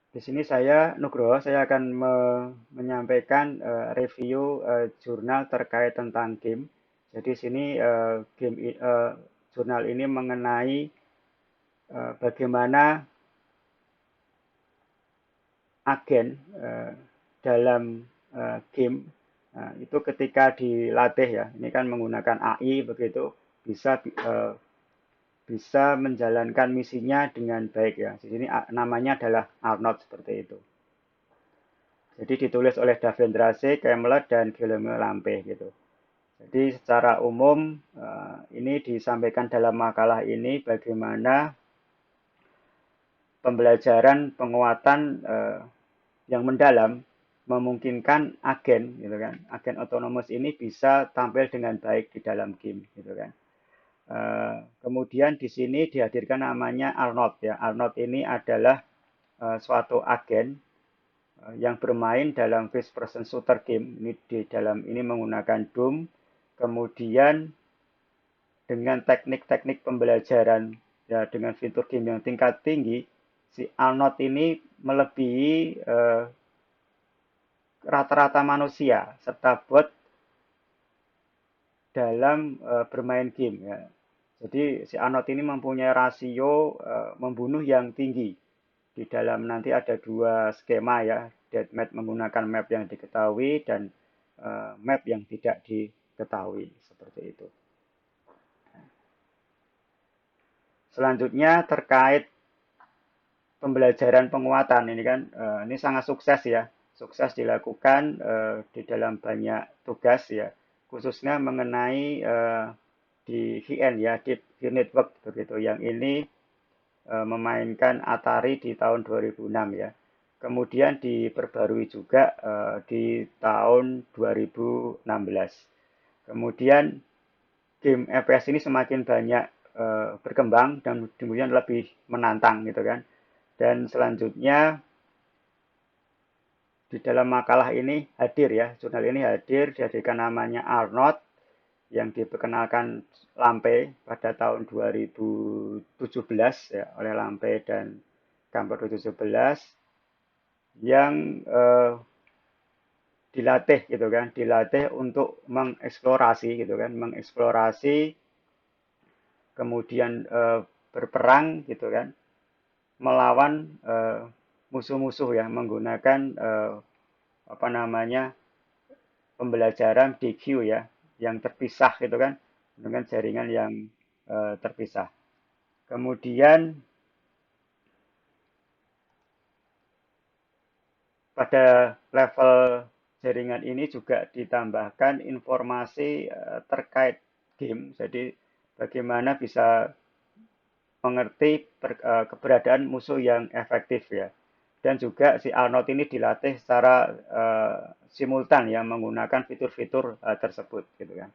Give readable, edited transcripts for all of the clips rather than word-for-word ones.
Di sini saya Nugroho, saya akan menyampaikan review jurnal terkait tentang game. Jadi sini jurnal ini mengenai bagaimana agen dalam game. Nah, itu ketika dilatih ya, ini kan menggunakan AI begitu bisa bisa menjalankan misinya dengan baik ya. Di sini namanya adalah Arnold seperti itu. Jadi ditulis oleh Davendra C. Kemlet dan Guillaume Lampe gitu. Jadi secara umum ini disampaikan dalam makalah ini bagaimana pembelajaran penguatan yang mendalam memungkinkan agen gitu kan, agen otonomus ini bisa tampil dengan baik di dalam game gitu kan. Kemudian di sini dihadirkan namanya Arnold ya. Arnold ini adalah suatu agen yang bermain dalam first person shooter game. Ini di dalam ini menggunakan Doom. Kemudian dengan teknik-teknik pembelajaran ya dengan fitur game yang tingkat tinggi, si Arnold ini melebihi rata-rata manusia serta bot dalam bermain game ya. Jadi si Arnold ini mempunyai rasio membunuh yang tinggi. Di dalam nanti ada dua skema ya, deathmatch menggunakan map yang diketahui dan map yang tidak diketahui seperti itu. Selanjutnya terkait pembelajaran penguatan ini kan ini sangat sukses ya, sukses dilakukan di dalam banyak tugas ya, khususnya mengenai di VN ya, Deep Network begitu. Yang ini memainkan Atari di tahun 2006 ya. Kemudian diperbarui juga di tahun 2016. Kemudian game FPS ini semakin banyak berkembang dan kemudian lebih menantang gitu kan. Dan selanjutnya di dalam makalah ini hadir ya, jurnal ini hadir dihadirkan namanya Arnold yang diperkenalkan Lampe pada tahun 2017 ya, oleh Lampe dan Gambar 2017 yang dilatih gitu kan, dilatih untuk mengeksplorasi gitu kan, mengeksplorasi kemudian berperang gitu kan, melawan musuh-musuh ya menggunakan apa namanya pembelajaran DQ ya, yang terpisah gitu kan, dengan jaringan yang terpisah. Kemudian pada level jaringan ini juga ditambahkan informasi terkait game. Jadi bagaimana bisa mengerti keberadaan musuh yang efektif ya. Dan juga si Arnold ini dilatih secara simultan ya menggunakan fitur-fitur tersebut gitu kan.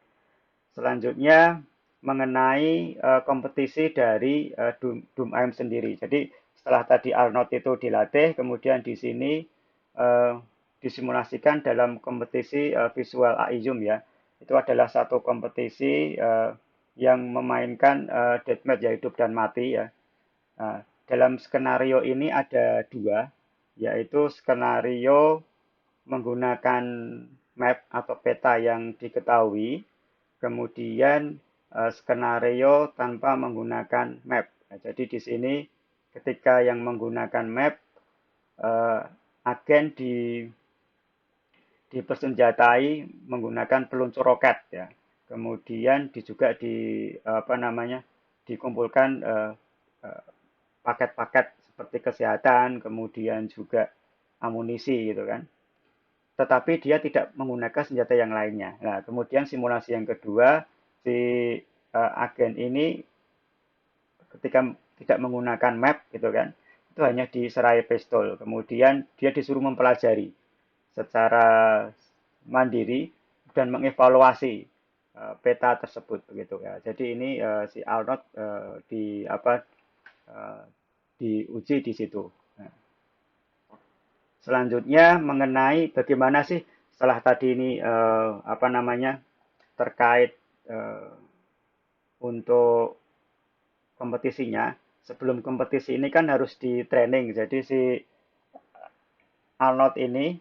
Selanjutnya mengenai kompetisi dari Doom AM sendiri. Jadi setelah tadi Arnold itu dilatih, kemudian di sini uh, disimulasikan dalam kompetisi visual AI Zoom ya. Itu adalah satu kompetisi yang memainkan deathmatch ya hidup dan mati ya. Nah, dalam skenario ini ada dua, yaitu skenario menggunakan map atau peta yang diketahui, kemudian skenario tanpa menggunakan map. Nah, jadi di sini ketika yang menggunakan map, eh, agen dipersenjatai menggunakan peluncur roket ya. Kemudian juga di apa namanya dikumpulkan paket-paket seperti kesehatan, kemudian juga amunisi gitu kan. Tetapi dia tidak menggunakan senjata yang lainnya. Nah, kemudian simulasi yang kedua, si agen ini ketika tidak menggunakan map gitu kan, itu hanya diserai pistol. Kemudian dia disuruh mempelajari secara mandiri dan mengevaluasi peta tersebut begitu ya. Jadi ini si Arnold di apa uh, diuji di situ. Nah, selanjutnya mengenai bagaimana sih setelah tadi ini apa namanya terkait uh, untuk kompetisinya. Sebelum kompetisi ini kan harus di training. Jadi si Arnold ini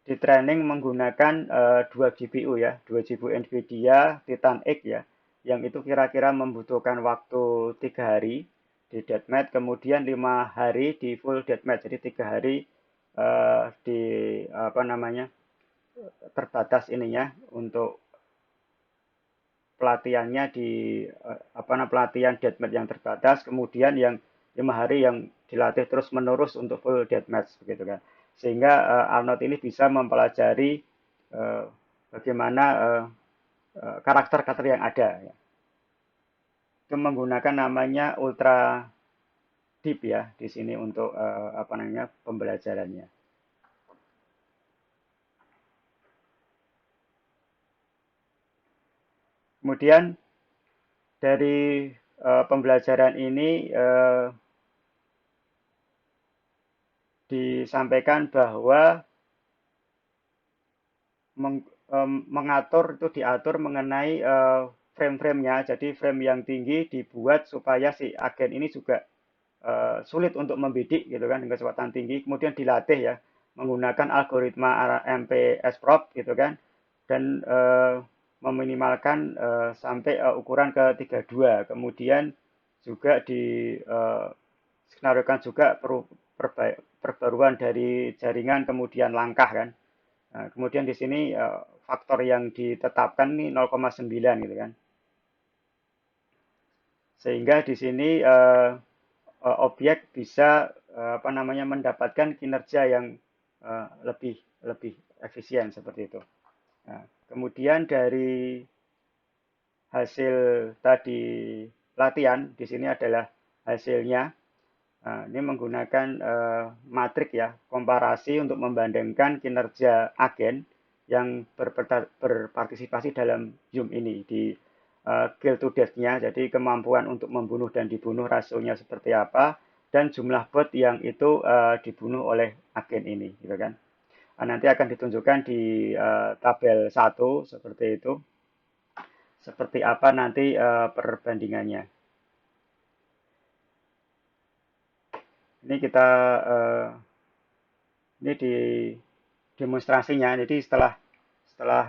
di training menggunakan 2 GPU ya, 2 GPU Nvidia Titan X ya, yang itu kira-kira membutuhkan waktu 3 hari di deathmatch, kemudian 5 hari di full deathmatch, jadi 3 hari di apa namanya terbatas ininya untuk pelatihannya di apa namanya pelatihan deathmatch yang terbatas, kemudian yang 5 hari yang dilatih terus menerus untuk full deathmatch begitu kan, sehingga Arnold ini bisa mempelajari bagaimana karakter-karakter yang ada ya. Itu menggunakan namanya ultra deep ya di sini untuk apa namanya pembelajarannya. Kemudian dari pembelajaran ini disampaikan bahwa mengatur itu diatur mengenai frame-framenya. Jadi frame yang tinggi dibuat supaya si agen ini juga sulit untuk membidik gitu kan dengan kecepatan tinggi. Kemudian dilatih ya menggunakan algoritma MPS prop gitu kan, dan meminimalkan sampai ukuran ke 32. Kemudian juga di skenariokan juga perbaruan dari jaringan kemudian langkah kan. Nah, kemudian di sini faktor yang ditetapkan ini 0,9 gitu kan. Sehingga di sini objek bisa apa namanya mendapatkan kinerja yang lebih lebih efisien seperti itu. Nah, kemudian dari hasil tadi latihan di sini adalah hasilnya. Nah, ini menggunakan matrik ya, komparasi untuk membandingkan kinerja agen yang berpartisipasi dalam Zoom ini di kill to death-nya, jadi kemampuan untuk membunuh dan dibunuh rasionya seperti apa, dan jumlah bot yang itu dibunuh oleh agen ini, gitu kan. Nah, nanti akan ditunjukkan di tabel 1 seperti itu, seperti apa nanti perbandingannya. Ini kita ini di demonstrasinya. Jadi setelah setelah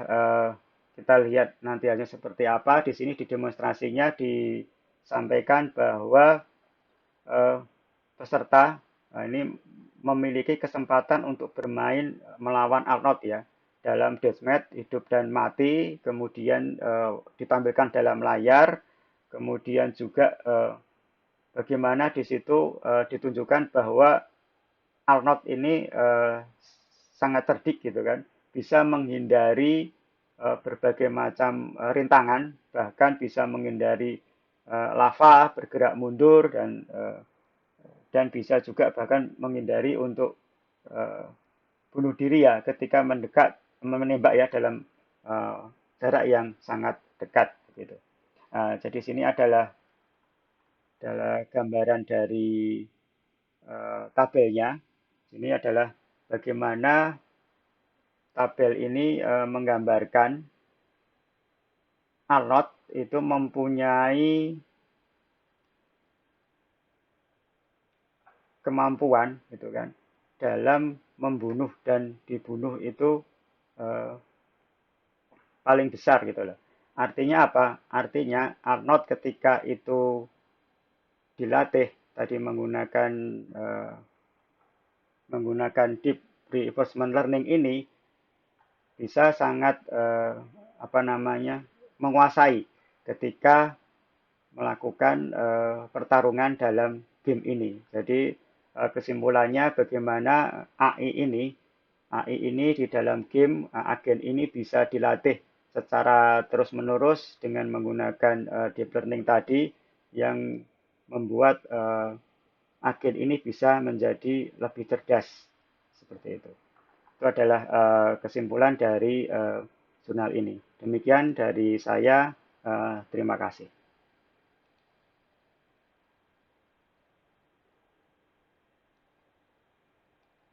kita lihat nanti hanya seperti apa, di sini di demonstrasinya disampaikan bahwa peserta ini memiliki kesempatan untuk bermain melawan Arnold ya dalam deathmatch hidup dan mati, kemudian ditampilkan dalam layar, kemudian juga bagaimana di situ ditunjukkan bahwa Arnold ini sangat cerdik gitu kan, bisa menghindari berbagai macam rintangan, bahkan bisa menghindari lava, bergerak mundur dan bisa juga bahkan menghindari untuk bunuh diri ya ketika mendekat menembak ya dalam jarak yang sangat dekat gitu. Jadi sini adalah gambaran dari tabelnya. Ini adalah bagaimana tabel ini menggambarkan Arnold itu mempunyai kemampuan gitu kan dalam membunuh dan dibunuh itu eh, paling besar gitu loh. Artinya apa? Artinya Arnold ketika itu dilatih tadi eh, menggunakan deep reinforcement learning ini bisa sangat apa namanya menguasai ketika melakukan pertarungan dalam game ini. Jadi kesimpulannya bagaimana AI ini di dalam game agen ini bisa dilatih secara terus-menerus dengan menggunakan deep learning tadi yang membuat agen ini bisa menjadi lebih cerdas seperti itu. Itu adalah kesimpulan dari jurnal ini. Demikian dari saya, terima kasih.